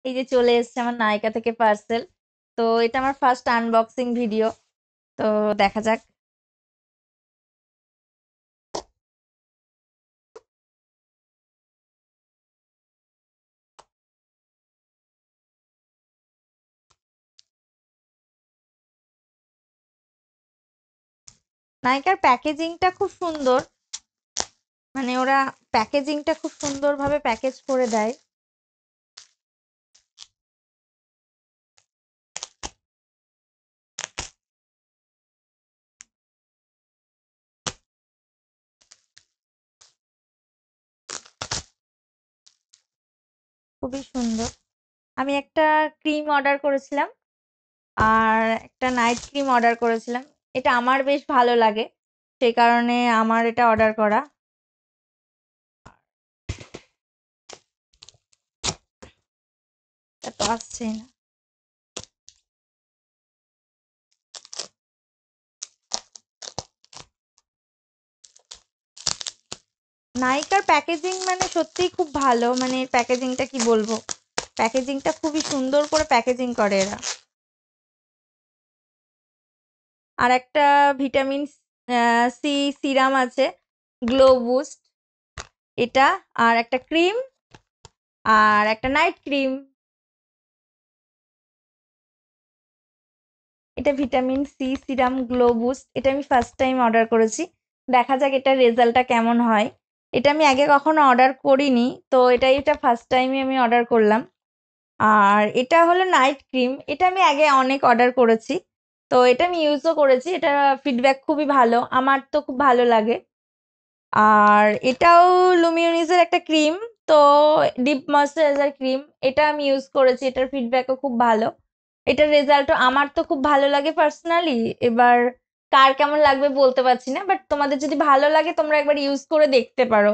এই যে চলে এসছে আমার নায়িকা থেকে পার্সেল। তো এটা আমার ফার্স্ট আনবক্সিং ভিডিও। তো দেখা যাক। নায়িকার প্যাকেজিংটা খুব সুন্দর, মানে ওরা প্যাকেজিংটা খুব সুন্দরভাবে প্যাকেজ করে দেয়। খুবই সুন্দর। আমি একটা ক্রিম অর্ডার করেছিলাম আর একটা নাইট ক্রিম অর্ডার করেছিলাম। এটা আমার বেশ ভালো লাগে, সেই কারণে আমার এটা অর্ডার করা। তা তো আসছেই না। নাইকার প্যাকেজিং মানে সত্যিই খুব ভালো, মানে এর প্যাকেজিংটা কি বলবো, প্যাকেজিংটা খুবই সুন্দর করে প্যাকেজিং করে এরা। আর একটা ভিটামিন সি সিরাম আছে, গ্লো বুস্ট, এটা। আর একটা ক্রিম আর একটা নাইট ক্রিম। এটা vitamin C serum glow boost, এটা আমি ফার্স্ট টাইম অর্ডার করেছি। দেখা যাক এটার রেজাল্টটা কেমন হয়। এটা আমি আগে কখনো অর্ডার করিনি, তো এটা ফার্স্ট টাইমই আমি অর্ডার করলাম। আর এটা হলো নাইট ক্রিম, এটা আমি আগে অনেক অর্ডার করেছি, তো এটা আমি ইউজও করেছি। এটা ফিডব্যাক খুবই ভালো, আমার তো খুব ভালো লাগে। আর এটাও লুমিউনিসের একটা ক্রিম, তো ডিপ ময়েশ্চারাইজার ক্রিম, এটা আমি ইউজ করেছি, এটার ফিডব্যাকও খুব ভালো। এটার রেজাল্টও আমার তো খুব ভালো লাগে পার্সোনালি। এবার কার কেমন লাগবে বলতে পারছি না, বাট তোমাদের যদি ভালো লাগে তোমরা একবার ইউজ করে দেখতে পারো।